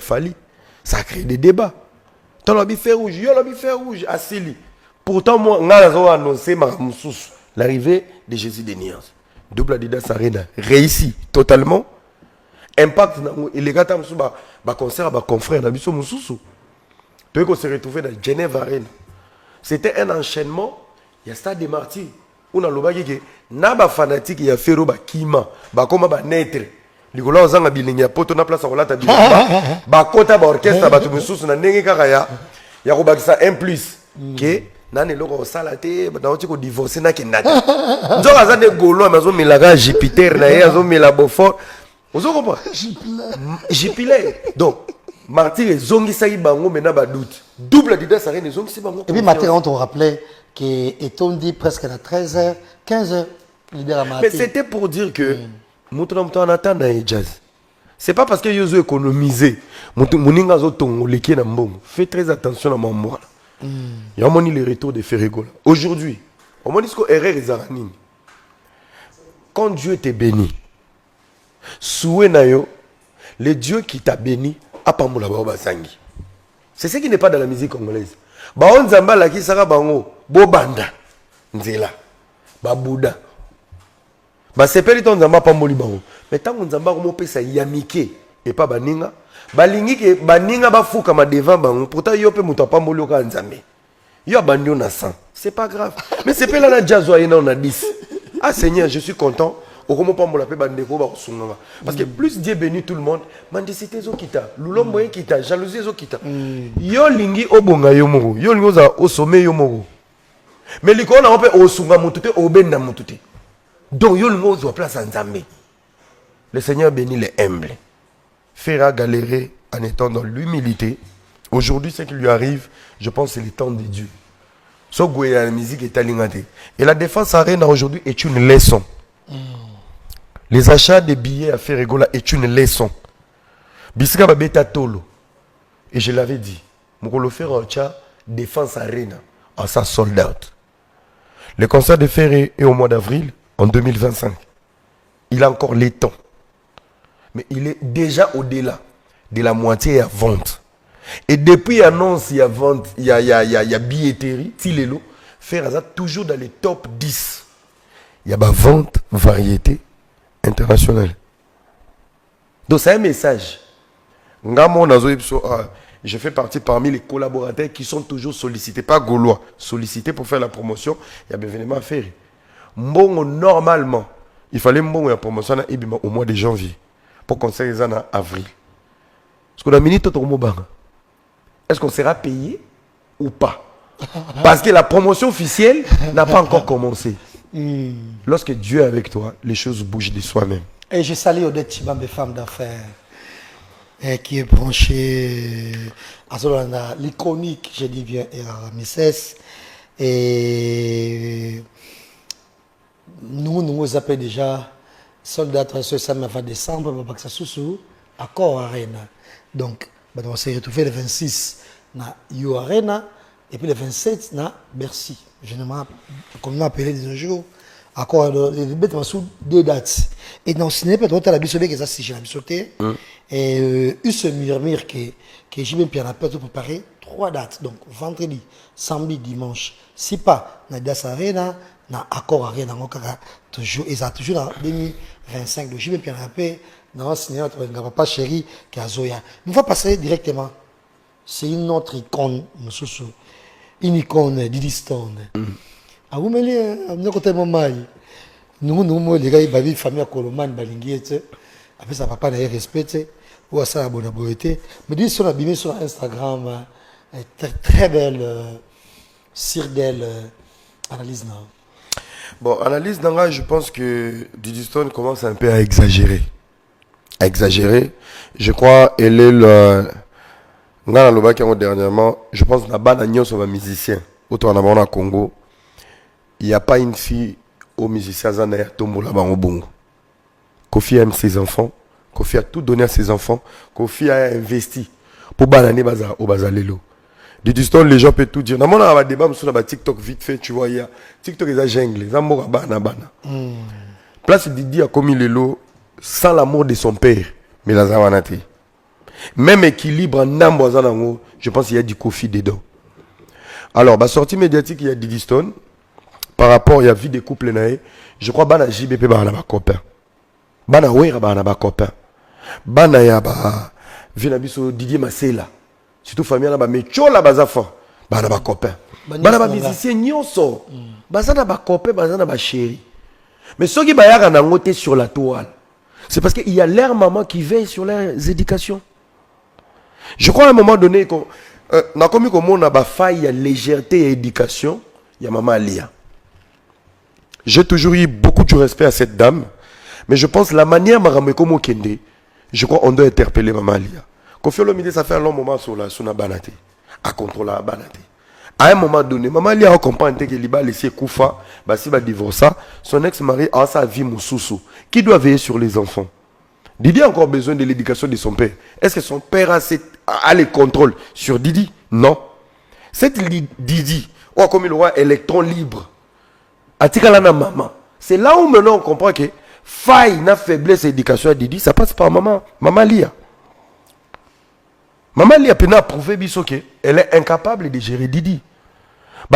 fallu. Ça a créé des débats. Ton lobby fait rouge, yo lobby fait rouge, Assili. Pourtant, moi, on a annoncé l'arrivée de Jésus des Nuances. Double Adidas Arena réussi totalement. Impact, et les gars, concert, confrère, Nabiso Moussoussou. Puis qu'on s'est retrouvé dans Genève Arena. C'était un enchaînement. Il y a Stade des Martyrs. On a l'obagi que Naba fanatique, il y a Ferro, Kima, Bakoma, Netre. Nicolas Ozanga Bilingi, Poto, na place à Rolata Bilingi. Bakota, Orchestre, Batumoussoussou, na Nenge Karaya. Il y a Robakisa 1+. Que nani loko salate na otiko divorcer na kenada nzo azane golo amazo milaga Jupiter na ye azo milabofo ozo comprendre Jupiter donc martyr zongi sai bango mena ba doute double Adidas Arena zongi si bango et puis matin on te rappelait que est-on dit presque à 13h 15h leader à matin mais c'était pour dire que mutu en attend na jazz c'est pas parce que yozo économiser mutu muninga zo tongo leki na mbongo fais très attention à mon moi. Il y a le retour de Ferregola. Aujourd'hui, on m'a dit que erreur est zaranine. Quand Dieu t'est béni, souenayo, le Dieu qui t'a béni a pas moula ba sangi. C'est ce qui n'est pas dans la musique congolaise. Ba on zamba la ki saka bango, bo banda, nzela, ba Bouddha. Ba sepeli ton zamba pa moli bango. Mais tant on zamba ko mo pesa yamike et pas baninga. Balingi ke baninga bafuka ma devant bango pourtant yo pe muto pa mbolo ka nzambe yo bandio na 100 c'est pas grave mais c'est pas là na jazz na on a 10 ah Seigneur je suis content au comment pa mbola pe bandeko ba sunga parce que plus Dieu bénit tout le monde mendicité zo kita lulombo kita jalousie zo kita yo lingi obonga yo moko yo lingi oza au sommet yo moko mais likona on peut osunga mutute obenda mutute donc yo lingi ozo place nzambe le Seigneur bénit les humbles fera galérer en étant dans l'humilité. Aujourd'hui, ce qui lui arrive, je pense que c'est le temps de Dieu. La musique est alignée. Et la défense arena aujourd'hui est une leçon. Les achats de billets à Ferregola est une leçon. Bisika babeta tolo. Et je l'avais dit, Mokolo Ferrocha défense arena en sa sold out. Le concert de Ferré est au mois d'avril en 2025. Il a encore les temps. Mais il est déjà au-delà de la moitié à vente. Et depuis l'annonce, il y a vente, il y a billetterie, Tilelo, Ferraza toujours dans les top 10. Il y a ma vente, variété internationale. Donc c'est un message. Je fais partie parmi les collaborateurs qui sont toujours sollicités, pas gaulois, sollicités pour faire la promotion. Il y a bien évidemment à faire. Mbongo, normalement, il fallait mbongo la promotion au mois de janvier. Pour qu'on s'arrête en avril. Est-ce qu'on a minute est-ce qu'on sera payé ou pas? Parce que la promotion officielle n'a pas encore commencé. Lorsque Dieu est avec toi, les choses bougent de soi-même. Et je salue Odette Chibambe, femme d'affaires, qui est branchée à l'iconique, je dis bien, à Misses. Et nous appelons déjà soldat ça me va décembre parce que ça accord arena donc on s'est retrouvé le 26 na You Arena et puis le 27 na Bercy généralement comme on appelé des jours accord les bêtes sous 2 dates et dans le cinéma peut-être la bisoté que ça si j'ai la bisoté et il se murmure que j'ai même bien appelé pour préparer 3 dates donc vendredi samedi dimanche si pas na Das Arena na accord arena toujours et ça toujours en 2025 donc j'ai même bien rappelé dans le cinéma papa chéri qui a Zoya une fois passer directement c'est une autre icône une icône Didi Stone ah vous me le côté maman nous les gars ils famille à Colomane balingi après ça papa n'a respecté ou ça la bonne beauté mais dis sur la bimé sur Instagram très belle sur d'elle analyse non. Bon, analyse d'anga, je pense que Didi Stone commence un peu à exagérer. Je crois elle est le ngana loba qui dernièrement, je pense na bana nyo sur un musicien. Autant na Congo, il n'y a pas une fille au musicien zana tombola bango bongo. Kofi aime ses enfants, Kofi a tout donné à ses enfants, Kofi a investi pour banane baza au bazalelo. Didi Stone, les gens peuvent tout dire. Dans mon débat, sur la TikTok vite fait, tu vois, il y a TikTok ils a jungle, ils ont bana. Place Didi a commis les lots sans l'amour de son père, mais la zawanate. Même équilibre en amboisant, je pense qu'il y a du Kofi dedans. Alors, la sortie médiatique, il y a Didi Stone. Par rapport, il y a vie des couples, je crois que JBP va avoir copain. Bana Ouera va avoir copain. Bana ya ba Vinabiso Didier Masela. Surtout famille là ba mechola bazafa. Bana ba copain. Bana ba musicien nyonso. Bazana ba copain, bazana ba chéri. Mais ceux qui bayaka na ngoté sur la toile. C'est parce qu'il y a leur maman qui veille sur leurs éducations. Je crois à un moment donné qu'on na comme on a ba faille à légèreté et éducation, il y a maman Alia. J'ai toujours eu beaucoup de respect à cette dame, mais je pense la manière Marameko Kende, je crois qu'on doit interpeller Maman Alia. Kofi Olomide, ça fait un long moment sur la banate, à contrôler la banate. À un moment donné, Maman Alia a compris que Liba laissé Koufa, si va divorcer, son ex-mari a sa vie Moussousou. Qui doit veiller sur les enfants? Didi a encore besoin de l'éducation de son père. Est-ce que son père a les contrôles sur Didi? Non. Cette Didi, ou comme il aura électron libre, maman. C'est là où maintenant on comprend que faille, na faiblesse d'éducation à Didi, ça passe par maman. Maman Lia. Maman Lia a prouvé qu'elle est incapable de gérer Didi.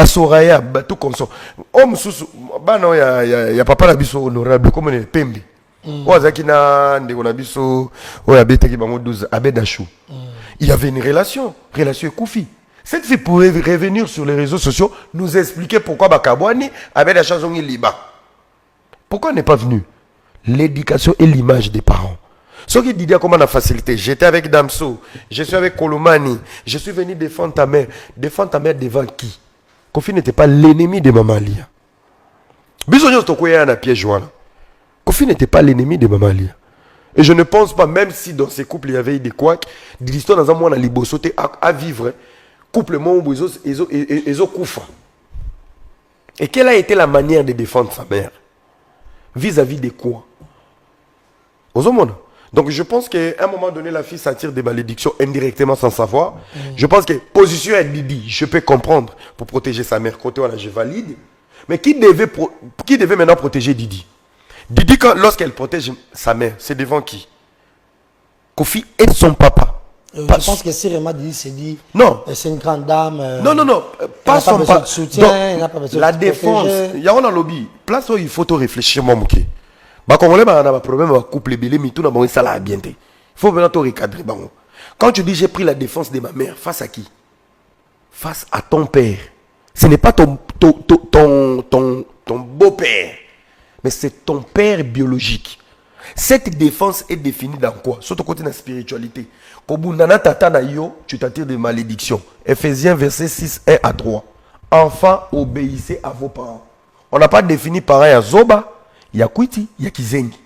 Soraya, tout comme ça. Homme sous, non, y a papa la biso honorable, comme on est Pembe. Ouazakina, Ndegonabiso, Oyabete qui bango 12, Abedachou. Il y avait une relation Koufi. Cette fille pouvait revenir sur les réseaux sociaux, nous expliquer pourquoi Bakabouani avait la chanson Liba. Pourquoi elle n'est pas venue? L'éducation et l'image des parents. Ce qui dit comment on a facilité. J'étais avec Damso, je suis avec Kolomani, je suis venu défendre ta mère. Défendre ta mère devant qui? Kofi n'était pas l'ennemi de Maman Lia. Bisogno Tokoya na piège joint. Kofi n'était pas l'ennemi de Maman Lia. Et je ne pense pas, même si dans ces couples il y avait eu des couacs, de l'histoire dans un mois, on a libosoté à vivre. Couple ils ont koufa. Et quelle a été la manière de défendre sa mère vis-à-vis des quoi? Aux hommes. Donc je pense qu'à un moment donné, la fille s'attire des malédictions indirectement sans savoir. Je pense que position à Didi, je peux comprendre pour protéger sa mère. Côté voilà, je valide. Mais qui devait maintenant protéger Didi? Didi, lorsqu'elle protège sa mère, c'est devant qui? Kofi et son papa. Je pense que si Réma Didi s'est dit, non, c'est une grande dame. Non, pas son papa. De soutien, donc, pas la défense, il y a un lobby. Place où il faut te réfléchir, mon mouké. Bah, Congolais, on a un problème avec couple belé, mais tout le monde, ça l'a bien. Il faut maintenant te recadrer. Quand tu dis j'ai pris la défense de ma mère, face à qui? Face à ton père. Ce n'est pas ton beau-père, mais c'est ton père biologique. Cette défense est définie dans quoi? Sur ton côté de la spiritualité. Tu t'attires de malédiction. Ephésiens verset 6, 1 à 3. Enfants, obéissez à vos parents. On n'a pas défini pareil à Zoba, il y a Kwiti, il y a Kizengi.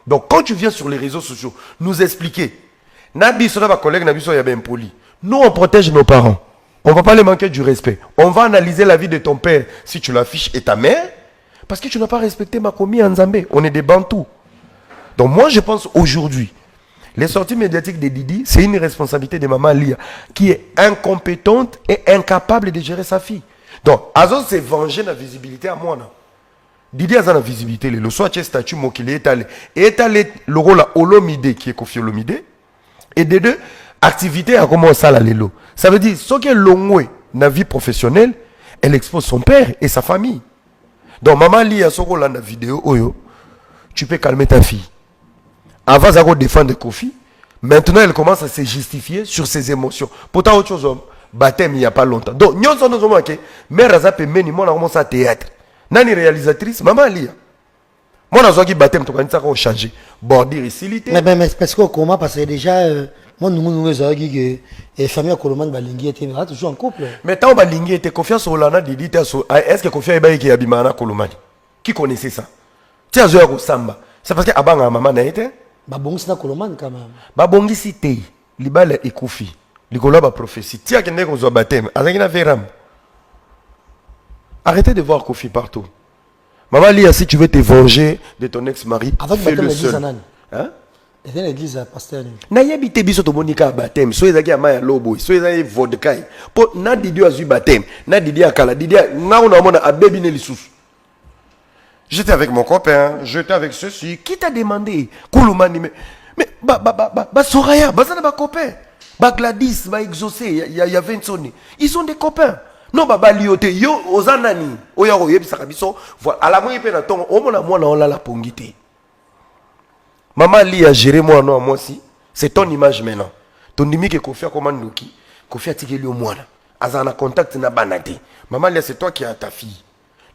Donc quand tu viens sur les réseaux sociaux, nous expliquer, nous on protège nos parents. On ne va pas les manquer du respect. On va analyser la vie de ton père si tu l'affiches et ta mère, parce que tu n'as pas respecté Makomi en Zambé. On est des Bantous. Donc moi je pense aujourd'hui, les sorties médiatiques de Didi, c'est une responsabilité de Maman Lia, qui est incompétente et incapable de gérer sa fille. Donc, Azon s'est vengé de la visibilité à moi. Didi a la visibilité, le soit tu statut qu'il est allé le rôle à Olomide, qui est Kofi Olomide, et des deux, activité a commencé à la lelo. Ça veut dire, ce qui est long dans la vie professionnelle, elle expose son père et sa famille. Donc, Maman Lia, ce rôle dans la vidéo, tu peux calmer ta fille. Avant de défendre Kofi, maintenant elle commence à se justifier sur ses émotions. Pourtant, autre chose, baptême il n'y a pas longtemps. Donc, nous sommes remarqués, mère Razapé Meni, moi, on a commencé à théâtre. Nani réalisatrice, Maman Lia. Moi, on a dit baptême, tu as changé. Bordir ici, mais parce que comment, parce que déjà, moi, nous avons dit que les familles à Koloman, Balingi étaient toujours en couple. Mais tant que Balingi était confiant sur Olana, est-ce que Kofi Aïbaï qui est Abimana Kolomani? Qui connaissait ça? Tu as joué au Samba. C'est parce que Abanga Maman n'a été? Babongisi na Koloman quand même. Babongisi te libala ekufi. Likolo ba prophétie. Tia kende ko zo baptême. Azaki na veram. Arrêtez de voir Kofi partout. Maman Lia, si tu veux te venger de ton ex-mari, fais-le seul. Hein? Et dans l'église pasteur. Na yebite biso to monika baptême. So ezaki amaya lobo, so ezaki vodka. Po na Didi azu baptême, na Didi akala, Didi na ona mona abebi ne lisusu. J'étais avec mon copain, j'étais avec ceci. Qui t'a demandé? Kouloumani, Mais Soraya, bazana ba copain. Gladys, Exaucé, il y a Vincent. Ils sont des copains. Non, Lioté, yo, Ozanani, Oyaro, Yebisakabiso, voilà, à la moitié de temps, au moins, on a la pongité. Maman li a géré moi, non, moi si. C'est ton image maintenant. Ton dimi qui confie à Komandoki, confie à Tigeli au moine. Azana contact na banate. Maman li, c'est toi qui as ta fille.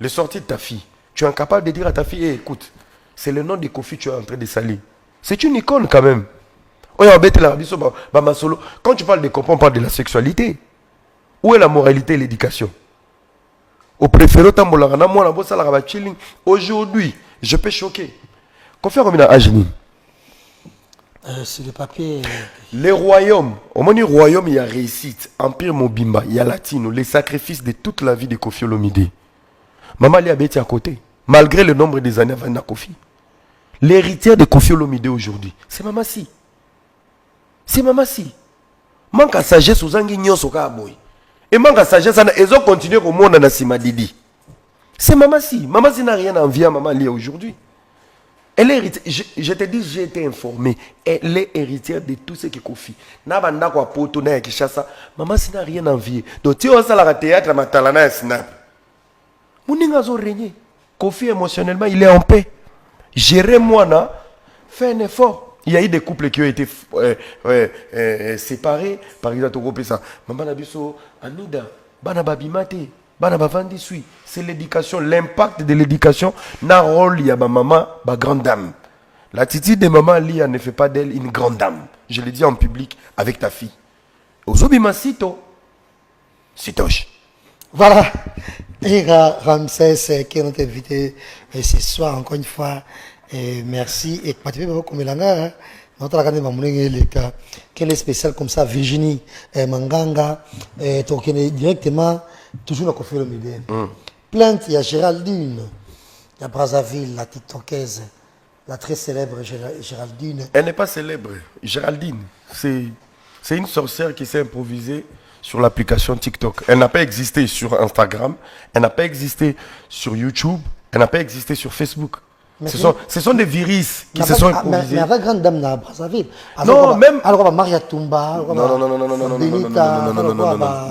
Les sorties de ta fille. Tu es incapable de dire à ta fille, hey, écoute, c'est le nom de Kofi que tu es en train de salir. C'est une icône quand même. Quand tu parles de copains, on parle de la sexualité. Où est la moralité et l'éducation? Au préféré, aujourd'hui, je peux choquer. Kofi a combien d'âge? Sur le papier. Les royaumes, au moins, royaume, il y a réussite. Empire Mobimba, il y a Latino, les sacrifices de toute la vie de Kofi Olomide. Maman Li a bêté à côté, malgré le nombre des années avant de Kofi. L'héritière de Kofi Olomide aujourd'hui, c'est Maman Si. C'est Maman Si. Manque à sagesse aux Anguignons au Kaboy. Et manque à sagesse, ils ont continué au monde dans Sima Didi. C'est Maman Si. Maman Si n'a rien à envier à Maman Li aujourd'hui. Elle est héritière. Je te dis, j'ai été informé. Elle est héritière de tout ce qui est Kofi. Nabanda kwa poto na Kishasa. Maman Si n'a rien à envier. Donc tu as ça la théâtre matalana snap. Mouninga zo régné. Kofi émotionnellement, il est en paix. Gérer moi na, fais un effort. Il y a eu des couples qui ont été séparés. Par exemple, Maman Nabiso, Anida, Bana Babimate. C'est l'éducation, l'impact de l'éducation. N'a rôle, il y a ma maman, ma grande dame. L'attitude de maman Lia ne fait pas d'elle une grande dame. Je l'ai dit en public avec ta fille. Ozobima Sito. Sitoche. Voilà. Et Ramsès qui est notre invité ce soir, encore une fois. Et merci. Et comme Elanga, notre quel est spécial comme ça, Virginie Manganga, directement. Toujours la Kofi Olomide. Plainte, il y a Géraldine, il y a Brazzaville, la TikTokaise, la très célèbre Géraldine. Elle n'est pas célèbre, Géraldine. C'est une sorcière qui s'est improvisée sur l'application TikTok. Elle n'a pas existé sur Instagram, elle n'a pas existé sur YouTube, elle n'a pas existé sur Facebook. Ce sont des virus qui se sont improvisés. Mais avec grande dame à Brazzaville. Non, même. Alors, Maria Toumba.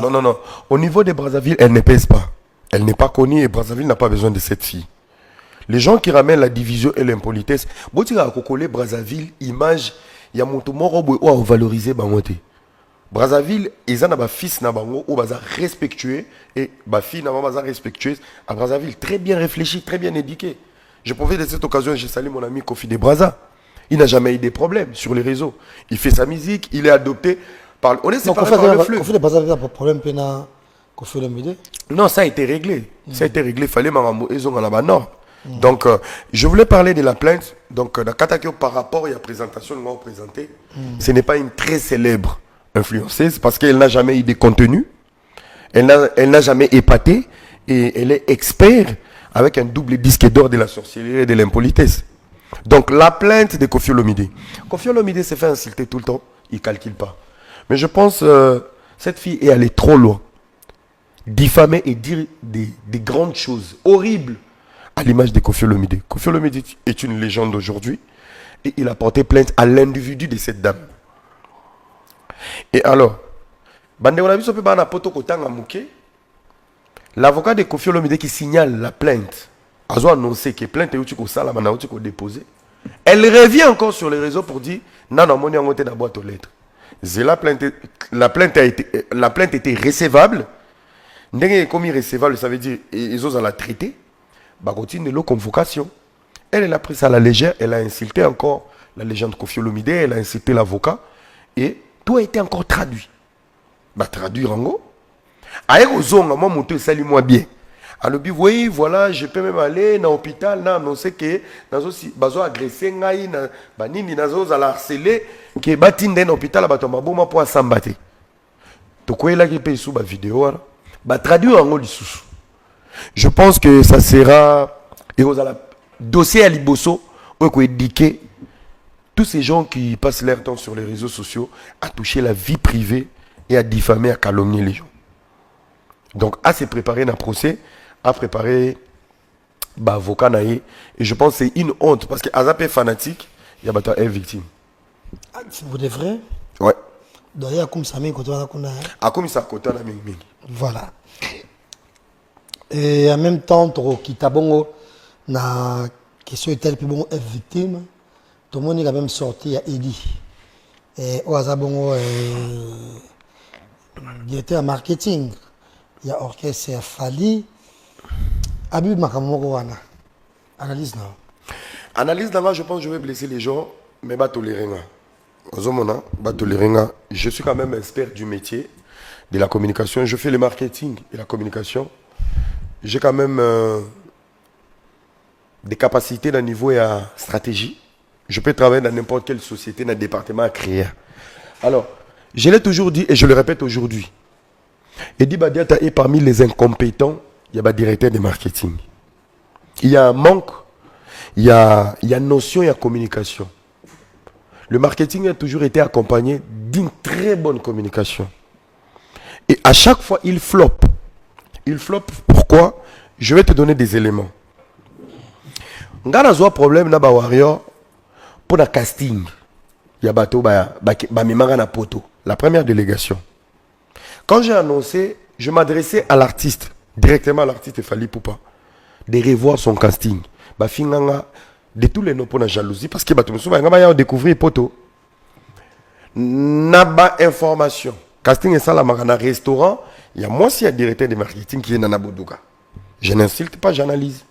Non. Au niveau de Brazzaville, elle ne pèse pas. Elle n'est pas connue et Brazzaville n'a pas besoin de cette fille. Les gens qui ramènent la division et l'impolitesse, si tu as collé Brazzaville, image, il y a mon tour où on valoriser Bangote. Brazzaville, ils ont un fils Nabango où ils respectueux et ma fille n'a pas respectueuse à Brazzaville. Très bien réfléchi, très bien éduqué. Je profite de cette occasion, j'ai salué mon ami Kofi de Brazza. Il n'a jamais eu des problèmes sur les réseaux. Il fait sa musique, il est adopté par... On est séparés par le fleuve. Kofi de Brazza n'a pas de problème, Kofi Olomide. Non, ça a été réglé. Ça a été réglé. Il fallait ils ont la norme. Donc, je voulais parler de la plainte. Donc, la Katakio, par rapport à la présentation que nous avons présentée, ce n'est pas une très célèbre influenceuse parce qu'elle n'a jamais eu de contenu. Elle n'a jamais épaté et elle est experte avec un double disque d'or de la sorcellerie et de l'impolitesse. Donc la plainte de Kofi Olomide. Kofi Olomide s'est fait insulter tout le temps, il ne calcule pas. Mais je pense cette fille est allée trop loin. Diffamer et dire des grandes choses horribles à l'image de Kofi Olomide. Kofi Olomide est une légende aujourd'hui et il a porté plainte à l'individu de cette dame. Et alors, l'avocat de Kofi Olomide qui signale la plainte, a annoncé que la plainte est déposée. Elle revient encore sur les réseaux pour dire non, mon nom est dans la boîte aux lettres. La plainte était recevable. Comme recevable, ça veut dire ils ont la traiter. Bah, continue la convocation. Elle a pris ça à la légère. Elle a insulté encore la légende Kofi Olomide. Elle a insulté l'avocat. Et tout a été encore traduit. Bah, traduire en gros. Aïe, moi, mon tour, salut moi bien. Alors, oui, voilà, je peux même aller dans l'hôpital, non, c'est que, bazo agressé, banini, nazo, ala harcelé, que batin dans l'hôpital, bato maboma pour s'embattre. To quoi là qui paye sous la vidéo, bah traduire en gros sous. Je pense que ça sera, et vous allez dossier à Liboso, où vous éduquer tous ces gens qui passent leur temps sur les réseaux sociaux à toucher la vie privée et à diffamer, à calomnier les gens. Donc, à se préparer dans le procès, à préparer avocat. Et je pense que c'est une honte parce que Azapé fanatique, il y a une victime. Vous de vrai? Ouais. D'ailleurs, comme ça, mais quand on a. Ah, comme ça, côté la mingi. Voilà. Et en même temps, qui t'a bon, na question telle puis bon, est victime. Tout le monde est quand même sorti à Eddie. Et au hasard, bon, directeur marketing. Il y a orchestre Fali. Abib Makamoko wana. Analyse non. Analyse d'avant, je pense que je vais blesser les gens, mais pas tolérer. Je suis quand même expert du métier de la communication. Je fais le marketing et la communication. J'ai quand même des capacités d'un niveau et à stratégie. Je peux travailler dans n'importe quelle société, dans un département à créer. Alors, je l'ai toujours dit et je le répète aujourd'hui. Eddie Badiata est parmi les incompétents. Il y a un directeur de marketing. Il y a un manque, il y a notion, il y a communication. Le marketing a toujours été accompagné d'une très bonne communication. Et à chaque fois, il floppe. Il floppe, pourquoi? Je vais te donner des éléments. On a un problème dans Warrior pour le casting. Il y a bateau, na poto. La première délégation. Quand j'ai annoncé, je m'adressais à l'artiste, directement à l'artiste Fali Poupa, de revoir son casting. De tous les noms pour la jalousie, parce que tu me découvrir poto. Naba information. Casting est ça, la marana restaurant. Il y a moi aussi un directeur de marketing qui est Nana Boudouga. Je n'insulte pas, j'analyse.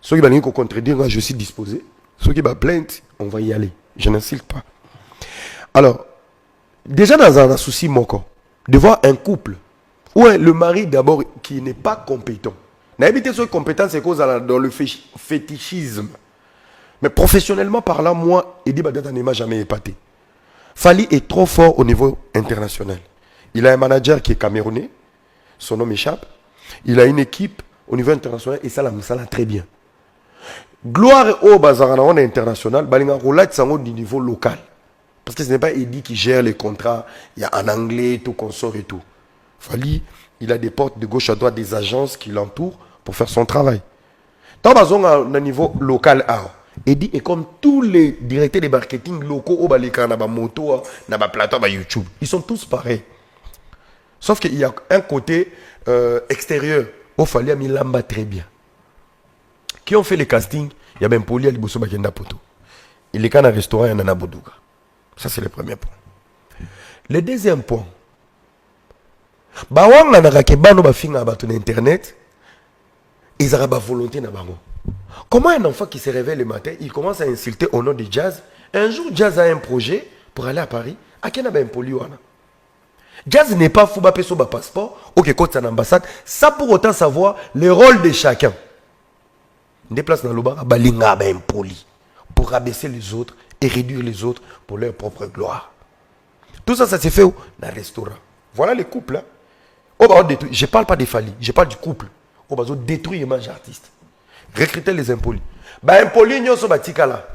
Ceux qui vont contredire, je suis disposé. Ceux qui vont plainte, on va y aller. Je n'insulte pas. Alors, déjà dans un souci moko, de voir un couple, où le mari d'abord qui n'est pas compétent. N'habitez sur compétence, c'est cause dans le fétichisme. Mais professionnellement parlant, moi, Eddie Badiata ne m'a jamais épaté. Fali est trop fort au niveau international. Il a un manager qui est camerounais, son nom m'échappe. Il a une équipe au niveau international et ça l'a très bien. Gloire au Bazarana international, Balinga Roulette Sango du niveau local. Parce que ce n'est pas Eddie qui gère les contrats, il y a en anglais, tout consort et tout. Fali, il a des portes de gauche à droite, des agences qui l'entourent pour faire son travail. Dans le niveau local, Eddie est comme tous les directeurs de marketing locaux au Balika, na ba moto, na ba plateau, na YouTube. Ils sont tous pareils. Sauf qu'il y a un côté extérieur. Au Fali a mis l'amba très bien. Qui ont fait les castings? Il y a même Poli à Liboso Bakenda Poto. Il est qu'à un restaurant, il y en a Boudouga. Ça, c'est le premier point. Le deuxième point. Bawang na nakakebano ba finga ba ton internet. Ils ont ba volonté na bango. Comment un enfant qui se réveille le matin, il commence à insulter au nom de Jazz. Un jour, Jazz a un projet pour aller à Paris. À quel un Poli wana? Jazz n'est pas fou, ba peso ba passeport. Ok, quand c'est en ambassade. Ça pour autant savoir le rôle de chacun. Déplace dans le bar, balinga ba impoli pour rabaisser les autres et réduire les autres pour leur propre gloire. Tout ça, ça se fait où? Dans le restaurant. Voilà les couples. Hein? Je ne parle pas des Fali, je parle du couple. On va détruire les artistes. Recruter les impolis. Bah impolis, nous sommes batikala.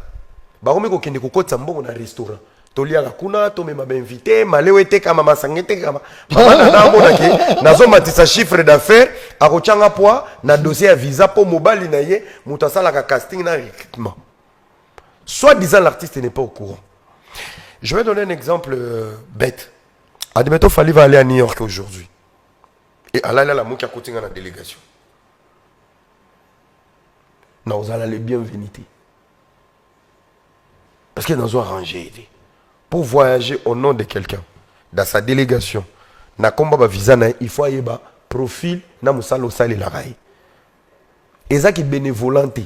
Bah on met qu'on kende koko tsambo dans le restaurant. Tolia rakuna, to me m'a invité, malewete kama masangete kama. Mama na mona ke, nazo matisa chiffre d'affaires, a rochanga poa, na dossier à visa pour mobile na ye, mutasala ka casting na recrutement. Soit disant l'artiste n'est pas au courant. Je vais donner un exemple bête. Admettons Fali va aller à New York aujourd'hui. Et Allah la mouki a coûté dans la délégation. Non, vous allez les bienvenus. Parce que nous avons arrangé. Pour voyager au nom de quelqu'un, dans sa délégation, na combat visa, il faut avoir un profil na musalo sali la raille. Et ça qui est bénévolenté.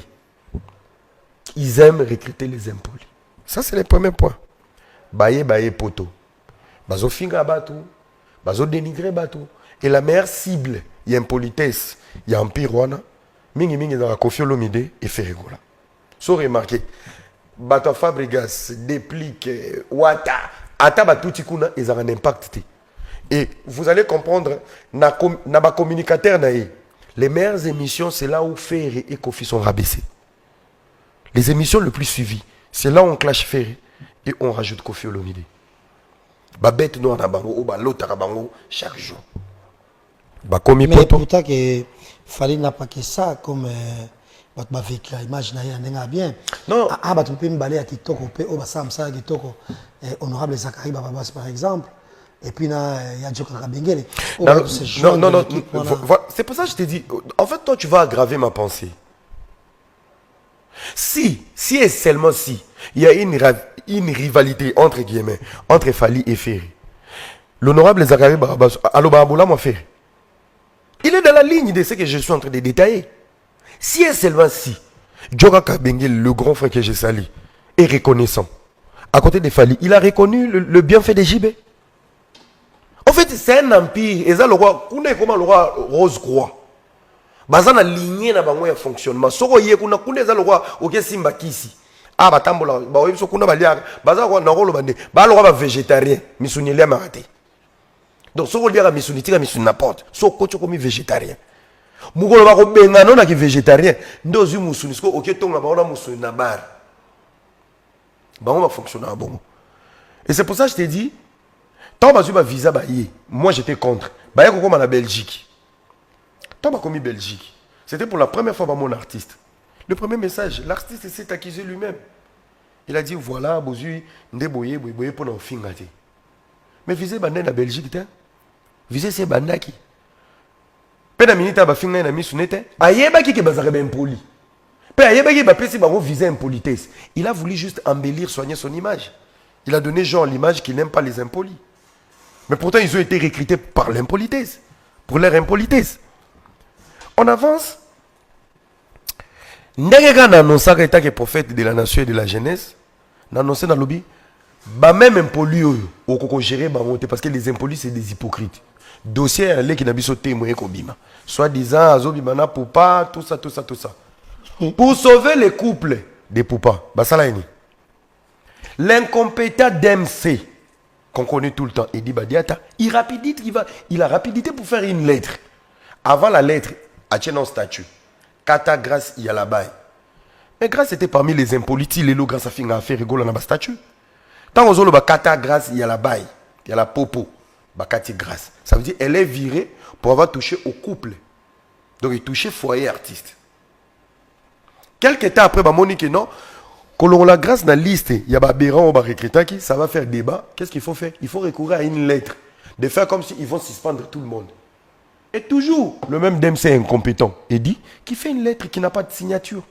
Ils aiment recruter les impolis. Ça, c'est le premier point. Baye poto. Bazo finga batou. Bazo dénigrer batou. Et la meilleure cible, il y a impolitesse, il y a empire wana. Mingi dans la Koffi Olomide et Ferregola. So remarqué. Bato Fabregas, Déplique, Wata, Ataba Toutikuna, ils ont un impact. Et vous allez comprendre, na communicateur les meilleures émissions, c'est là où Ferré et Kofi sont rabaissés. Les émissions les plus suivies, c'est là où on clash Ferré et on rajoute Koffi Olomide. Babette noir na bango, ou l'autre na bango chaque jour. Mais pourtant que Fali n'a pas que ça comme bato baveki image na ye ndenge bien non bato mpe mibale ya kitoko mpe oyo basala mosala ya kitoko honorable Zakari Bababas par exemple et puis il y a Djoko Kabengele. Non, c'est pour ça que je t'ai dit, en fait toi tu vas aggraver ma pensée. Si et seulement si il y a une rivalité entre guillemets entre Fally et Ferry, l'honorable Zakari Bababas Alobaboula m'a fait, il est dans la ligne de ce que je suis en train de détailler. Si et seulement si Djoko Kabengele, le grand frère que j'ai sali, est reconnaissant à côté de Fally, il a reconnu le bienfait de JB. En fait, c'est un empire. Et ça, le roi, comment le roi Rose Croix. Baza na lignée na bango ya fonctionnement. Soko ye kuna eza le roi oke simba kisi. Ah batambola ba oyebiso kuna balia. Baza ko na rolo bande. Ba le roi ba végétarien, misuni lia marate. Donc soko lia misuni tika misuni n'importe. Soko tcho komi végétarien. Mukolo ba ko benga non na ki végétarien. Ndozu musuni soko oke tonga ba ona musuni na bar. Bango ba fonctionner à bon. Et c'est pour ça que je t'ai dit tant que tu as visa, moi j'étais contre. Bah, il y a comme en Belgique. Tant que commis Belgique, c'était pour la première fois par mon artiste. Le premier message, l'artiste s'est accusé lui-même. Il a dit voilà, Bozu, ndeboye, boye pour nous fingater. Mais visé bandé na Belgique, visé c'est bandaki. Pena minita ba finga na misunete. Ayeba ki ke bazare ben poli. Pe ayeba ki ba pesi ba visé impolitesse. Il a voulu juste embellir, soigner son image. Il a donné genre l'image qu'il n'aime pas les impolis. Mais pourtant, ils ont été recrutés par l'impolitesse. Pour leur impolitesse. On avance. Ndenge n'annonça qu'il était prophète de la nation et de la jeunesse. N'annonçait dans le lobby. Bah même impoli au koko gérer parce que les impolis c'est des hypocrites. Dossier les qui n'a pas sauté moyen kobima. Soit disant azobimana poupa tout ça. Pour sauver les couples des poupas. Bah ça là l'incompétent d'MC qu'on connaît tout le temps, Edi Badiata, il a rapidité pour faire une lettre. Avant la lettre, a tient un statut. Kata grâce il y a la baille. Mais grâce était parmi les impolitis, les lots grâce à finga faire rigoler dans le statut. Tant qu'on a kata grâce il y a la baille, il y a la popo, bakati grâce. Ça veut dire elle est virée pour avoir touché au couple. Donc il touchait foyer artiste. Quelques temps après, Monique non. Quand on la grâce dans la liste, il y a Béran ou Recruta qui ça va faire débat. Qu'est-ce qu'il faut faire? Il faut recourir à une lettre. De faire comme s'ils vont suspendre tout le monde. Et toujours, le même DMC incompétent, Edi, qui fait une lettre qui n'a pas de signature.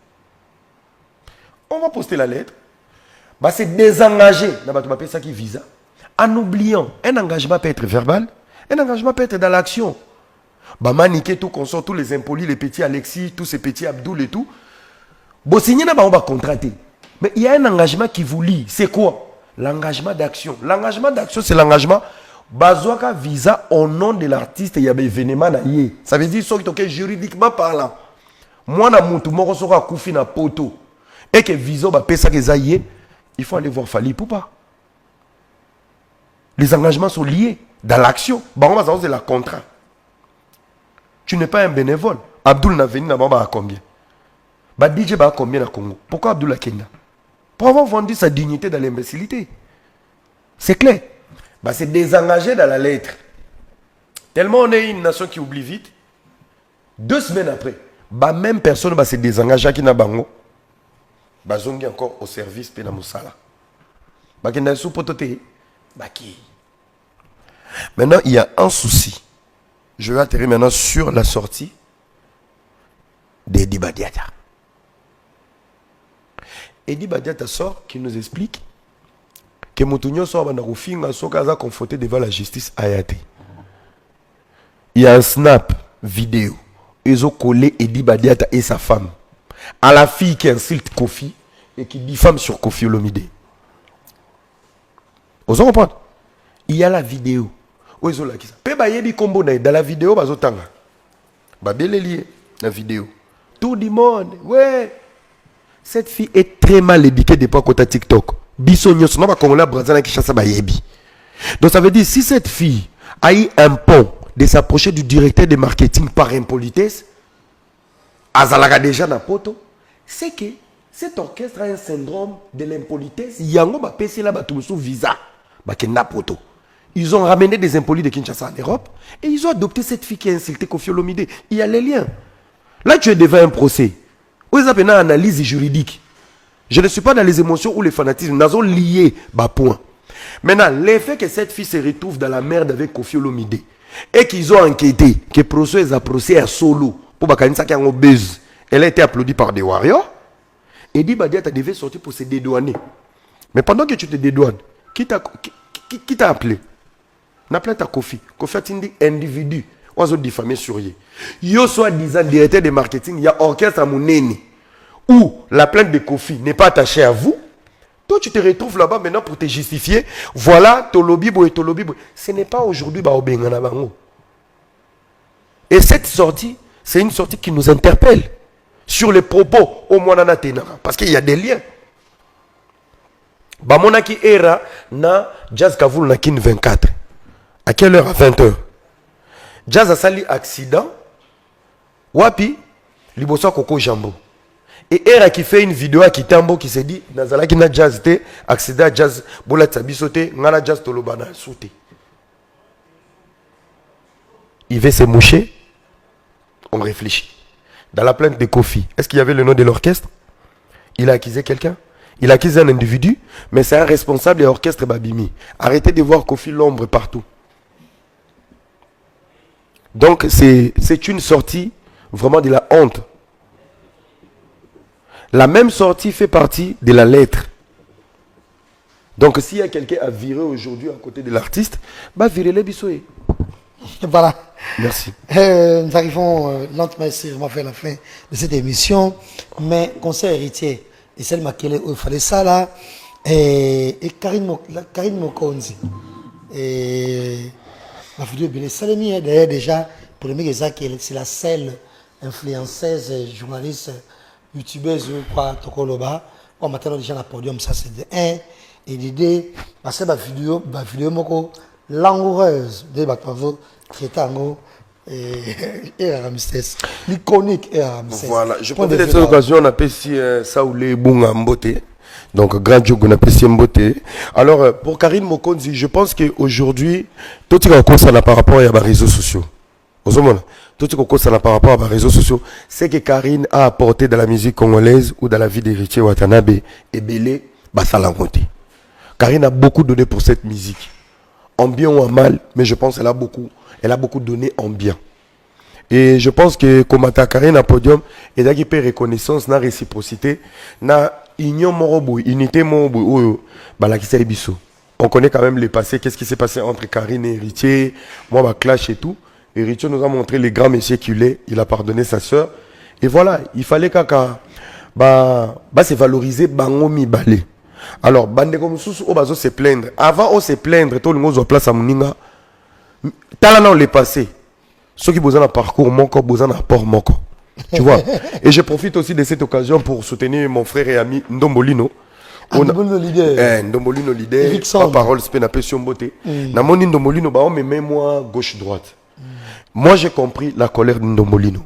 On va poster la lettre. Bah, c'est désengager. Ça qui visa. En oubliant, un engagement peut être verbal, un engagement peut être dans l'action. Bah, maniquer tout consort, tous les impolis, les petits Alexis, tous ces petits Abdoul et tout. Bon, signer, on va contrater. Mais il y a un engagement qui vous lie. C'est quoi? L'engagement d'action. L'engagement d'action, c'est l'engagement. Bazoaka visa au nom de l'artiste, il y a des événements. Ça veut dire que juridiquement parlant, moi, je suis koufi na poto. Et que visa va payer ça il faut aller voir Fally Poupa. Les engagements sont liés dans l'action. On va c'est la contrat. Tu n'es pas un bénévole. Abdoul n'a venu à combien? DJ a combien à Congo? Pourquoi Abdoul a Kenya? Pour avoir vendu sa dignité dans l'imbécilité. C'est clair. Bah, c'est désengagé dans la lettre. Tellement on est une nation qui oublie vite. 2 semaines après, bah, même personne va se désengager qui n'a bango. Bah, zongi encore au service pena musala. Bah, qui n'a sous pototé. Bah, qui. Maintenant, il y a un souci. Je vais atterrir maintenant sur la sortie d'Edi Badiata. Edi Badiata sort qui nous explique que Moutounio sort à Naroufinga, soit confronté devant la justice Ayate. Il y a un snap vidéo. Ils ont collé Edi Badiata et sa femme à la fille qui insulte Kofi et qui diffame sur Kofi Olomide. Vous comprenez? Il y a la vidéo. Où ils ont la kisa. Pe ba yebi kombo na dans la vidéo bazotanga. Ba belelié la vidéo. Tout le monde, ouais. Cette fille est très mal éduquée depuis côté TikTok. Bisogno, son nom va congolais brazana qui chasse ba yebi. Donc ça veut dire si cette fille a eu un pont de s'approcher du directeur de marketing par impolitesse, azalaga déjà na poto, c'est que cet orchestre a un syndrome de l'impolitesse. Yango ba pesi la batumsu visa ba kenda poto. Ils ont ramené des impolis de Kinshasa en Europe et ils ont adopté cette fille qui a insulté Kofi Olomide. Il y a les liens. Là, tu es devant un procès. Où ils appellent une analyse juridique. Je ne suis pas dans les émotions ou les fanatismes. Nous avons lié bas point. Maintenant, l'effet que cette fille se retrouve dans la merde avec Kofi Olomide et qu'ils ont enquêté, que le procès a procès à solo pour Bakanisa qui a obèse, elle a été applaudie par des warriors. Et dit Badia, tu devais sortir pour se dédouaner. Mais pendant que tu te dédouanes, qui t'a appelé? On a appelé ta Kofi. Kofi a dit individu. On a diffamé sur lui. Yo soit disant directeur de marketing, il y a orchestre à Mouneni. Où la plainte de Kofi n'est pas attachée à vous. Toi, tu te retrouves là-bas maintenant pour te justifier. Voilà, Tolobibo et Tolobibo. Ce n'est pas aujourd'hui Baobengana Bango. Et cette sortie, c'est une sortie qui nous interpelle sur les propos au Moanana Tenara. Parce qu'il y a des liens. Bamonaki era na Jazz Kavoul na kin 24. À quelle heure? À 20h. Jazz a sali accident. Wapi? Liboso Koko Jambo. Et era qui fait une vidéo à Kitambo qui s'est dit Nazala qui na Jazz te accident Jazz bola tsabi sauté ngana Jazz tolobana sauté. Il veut se moucher. On réfléchit. Dans la plainte de Kofi, est-ce qu'il y avait le nom de l'orchestre? Il a accusé quelqu'un? Il a accusé un individu, mais c'est un responsable de l'orchestre Babimi. Arrêtez de voir Kofi l'ombre partout. Donc c'est une sortie vraiment de la honte. La même sortie fait partie de la lettre. Donc s'il y a quelqu'un à virer aujourd'hui à côté de l'artiste, bah virez les bisoués. Voilà. Merci. Nous arrivons lentement et sérieusement vers la fin de cette émission. Mais conseil héritier, et celle Makele, il fallait ça là. Et Karine Mokonzi. Et ma vidéo est Salemi, d'ailleurs déjà, pour le mec, c'est la seule influenceuse, journaliste, youtubeuse, quoi, Tokoloba. Bon, maintenant, déjà, le podium, ça c'est de 1. Et l'idée, c'est ma vidéo, langoureuse de Batavo, Crétango et Ramsès. L'iconique et Ramsès. Voilà, je profite de cette occasion, on appelle ici Saoulé Bunga Mbote. Donc, grand Djogo, on appelle ici Mbote. Alors, pour Karine Mokonzi, je pense qu'aujourd'hui, tout ce qu'on concerne par rapport à les réseaux sociaux. Tout ce qu'on concerne par rapport à les réseaux sociaux, c'est que Karine a apporté dans la musique congolaise ou dans la vie d'Héritier Watanabe et Belé, Bassalangote. Karine a beaucoup donné pour cette musique. En bien ou en mal, mais je pense qu'elle a beaucoup donné en bien. Et je pense que comme Karine à podium, il y a une reconnaissance, une réciprocité, une union morobo, unité morobo, on connaît quand même le passé, qu'est-ce qui s'est passé entre Karine et Héritier, moi, ma clash et tout. Héritier nous a montré les grands messieurs qu'il est, il a pardonné sa soeur. Et voilà, il fallait qu'à se valoriser Bangomi Balé. Alors, bande comme sous au bazo se plaindre. Avant on se plaindre, tout le monde a place à Mouninga. Talent le passé. Ceux qui besoin d'un parcours, mon corps besoin d'un port, mon corps. Tu vois. Et je profite aussi de cette occasion pour soutenir mon frère et ami Ndombolino. Ndombolino leader. Ndombolino leader. Pas parole, c'est une appel sur beauté. Namoni Ndombolino, bah on me met moi gauche-droite. Moi j'ai compris la colère de Ndombolino.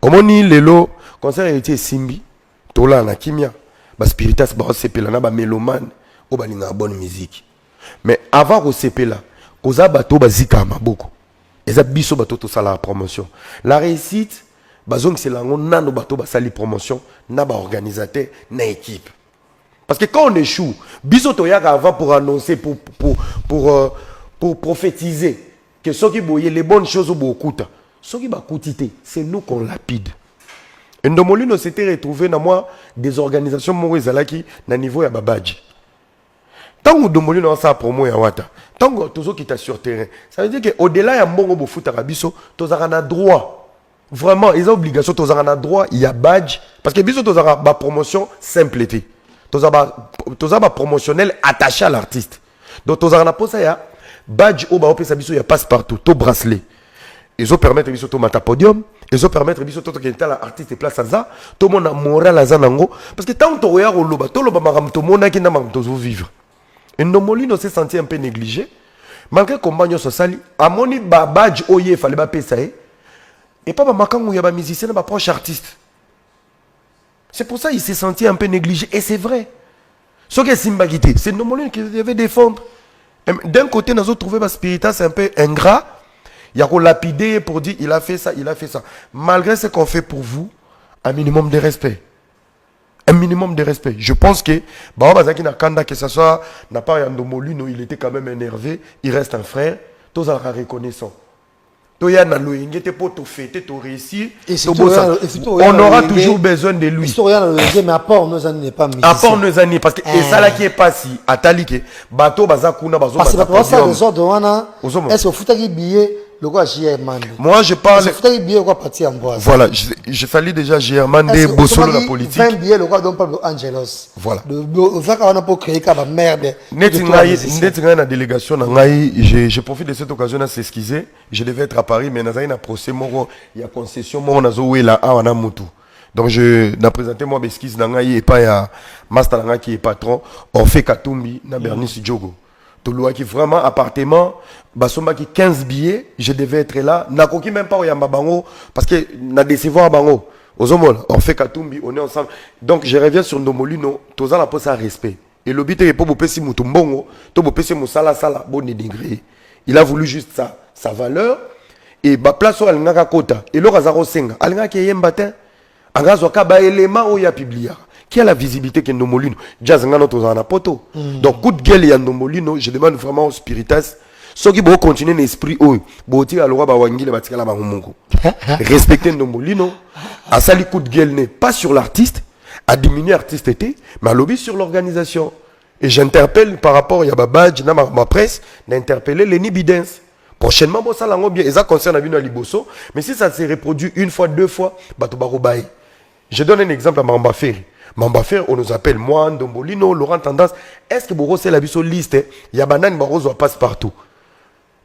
Omoni Lelo, concert héritier Simbi, Tola na Kimia. Spiritas ba sepela na ba mélomane o ba linga bonne musique mais avant ko sepela koza bato bazika maboko eza biso bato to sala promotion la réussite bazong c'est lango nano bato ba sali promotion na ba organisateur na équipe parce que quand on échoue biso to yaka avant pour annoncer pour prophétiser que ceux qui boyer les bonnes choses au bokuta ceux qui ba kutité c'est nous qu'on lapide. Et Ndomolino s'était retrouvé dans moi des organisations Morizalaki na niveau ya Babadji. Tant que Ndomolino a sa promo ya Wata, tant que tous qui t'a sur terrain, ça veut dire que au-delà ya mbongo bo foot arabiso, tous a droit. Vraiment, ils ont obligation tous a droit, il y a badge parce que biso tous a ba promotion simpleté. Tous a ba promotionnel attaché à l'artiste. Donc tous a pas ça ya badge au ba opesa biso ya passe partout, to bracelet. Ils ont permettre biso to mata podium. Ils ont permettre biso to que l'artiste place à ça, tout le monde a moral à ça nango parce que tant que tu regardes au loba, tout le monde tout le monde qui n'a pas vivre. Et Ndombolino s'est senti un peu négligé. Malgré que Magno soit sali, à mon badge oye fallait pas payer ça et pas makango ya ba musicien ba proche artiste. C'est pour ça qu'il s'est senti un peu négligé et c'est vrai. Ce que Simbagité, c'est Ndombolino qui devait défendre. D'un côté, nous avons trouvé que Spiritas c'est un peu ingrat. Il y a qu'on lapidé pour dire il a fait ça, il a fait ça. Malgré ce qu'on fait pour vous, un minimum de respect. Un minimum de respect. Je pense que Bazaki Nakanda, que ce soit n'a pas Yandomolino, il était quand même énervé. Il reste un frère. Tous en reconnaissant. On aura toujours besoin de lui. Mais à part nos années n'est pas mis. À part nos années, parce que et ça là qui est pas si Atalike, bateau bazakuna bazo. Parce que pour ça les autres est-ce que foutaki billet le quoi Germande. Moi je parle. Foutaki billet quoi parti Ambroise. Voilà, je salue déjà Germande Bossolo la politique. 20 billets le quoi donc Pablo Angelos. Voilà. Le fait qu'on a pas créé comme merde. Netinga na délégation na ngai, je profite de cette occasion à s'excuser. Je devais être à Paris mais na na procès moro il y a concession moro na zo wela awana mutu. Donc je n'a présenté moi besquise na ngai et pas ya master na qui est patron on fait Katumbi na Bernice Diogo. To loi qui vraiment appartement basomba qui 15 billets, je devais être là, n'a koki même pas au yamba bango parce que na décevoir bango. Ozomol, on fait Katumbi, on est ensemble. Donc je reviens sur Ndomolino, tous la pose à respect. Et le but est pour bopesi mutumbongo, to bopesi musala sala bon degré. Il a voulu juste ça, sa valeur et ba place al ngaka kota. Et le razaro senga, al ngaka yembatin, angazo ka ba élément o ya publier. Qui a la visibilité que Ndomolino, jazz ngano to na poto. Donc coup de gueule ya Ndomolino, je demande vraiment aux spiritas ceux qui vont continuer l'esprit eux, boti à l'oua bawangi le batikala bangumungu. Respecter Ndomolino, à sali coup de gueule n'est pas sur l'artiste, à diminuer l'artiste était, mais à lobby sur l'organisation. Et j'interpelle par rapport à badge, ma presse, d'interpeller les Nibidens. Prochainement, bon ça l'ango bien, et ça concerne la Liboso, mais si ça se reproduit une fois, deux fois, bato barobaye. Je donne un exemple à Mamba Ferry. Mamba Ferry, on nous appelle moi, Ndombolino, Laurent Tendance. Est-ce que Boro c'est la biso liste? Il y a banane Barozo passe partout.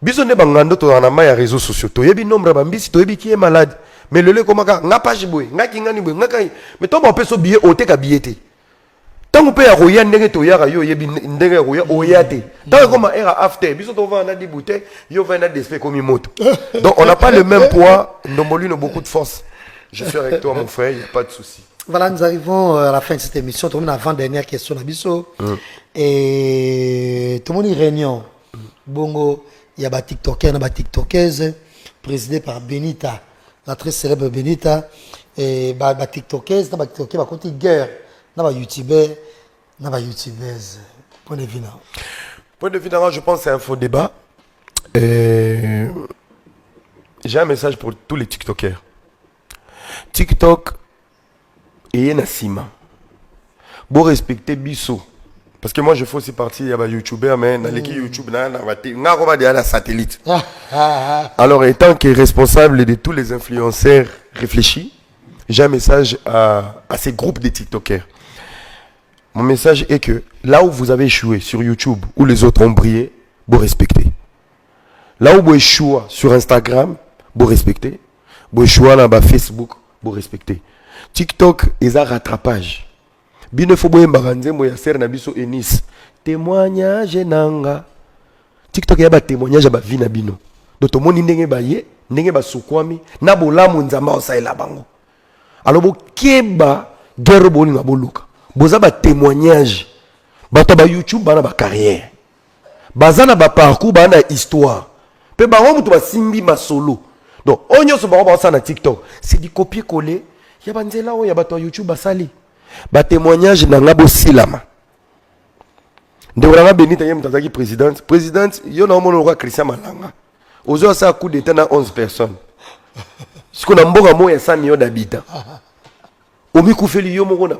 Biso ne bangando to na ma ya réseaux sociaux. To yebi nombre bambisi, to yebi qui est malade. Mais le komaka nga page boy, nga kingani boy, nga kai. Mais to ba peso billet o te ka billet. Tant pe ya roya ndenge to yara yo yebi ndenge roya o yate. Tant comme era after, biso to va na di bouteille, yo va na despe comme moto. Donc on n'a pas le même poids, Ndombolino beaucoup de force. Je suis avec toi mon frère, il n'y a pas de souci. Voilà, nous arrivons à la fin de cette émission. Tout le monde a avant-dernière question d'Abisso. Et tout le monde y réunion. Bongo, il y a des TikTokers, il y a des TikTokers, présidé par Benita, la très célèbre Benita. Et des TikTokers, il y a des TikTokers, par contre, guerre. Il y a des YouTubers, il y a des YouTubeuses. Point de vue là. Point de vue là, je pense que c'est un faux débat. J'ai un message pour tous les TikTokers. TikTok et Nassima. Bon respecter Bisso. Parce que moi je fais aussi partie de YouTubeur, mais dans l'équipe YouTube, la satellite. Alors étant que responsable de tous les influenceurs réfléchis, j'ai un message à ces groupes de TikTokers. Mon message est que là où vous avez échoué sur YouTube, où les autres ont brillé, vous respectez. Là où vous échouez sur Instagram, vous respectez. Vous échouez sur Facebook, vous respectez. TikTok est un rattrapage. Bino faut boye mbaranze moya ser na biso Enis. Témoignage nanga. TikTok ya ba témoignage ba vie na bino. Do to moni ndenge ba ye, ndenge ba sukwami, na bolamu nzamba osaila bango. Alors bo keba guerre boni na boluka. Boza ba témoignage. Bato ba YouTube bana ba carrière. Bazana ba parcours bana histoire. Pe bango mutu ba simbi masolo. Donc on yo so ba ça na TikTok, c'est du copier-coller. Ya banzela o ya bato YouTube basali. Ba témoignage na ngabo silama. Ndewanga Benita yem tazaki présidente yo na mono roi Christian Malanga. Ozo sa coup d'état na 11 personnes. Siko na mboka moya 100 millions d'habitants. Omi kufeli yo moko na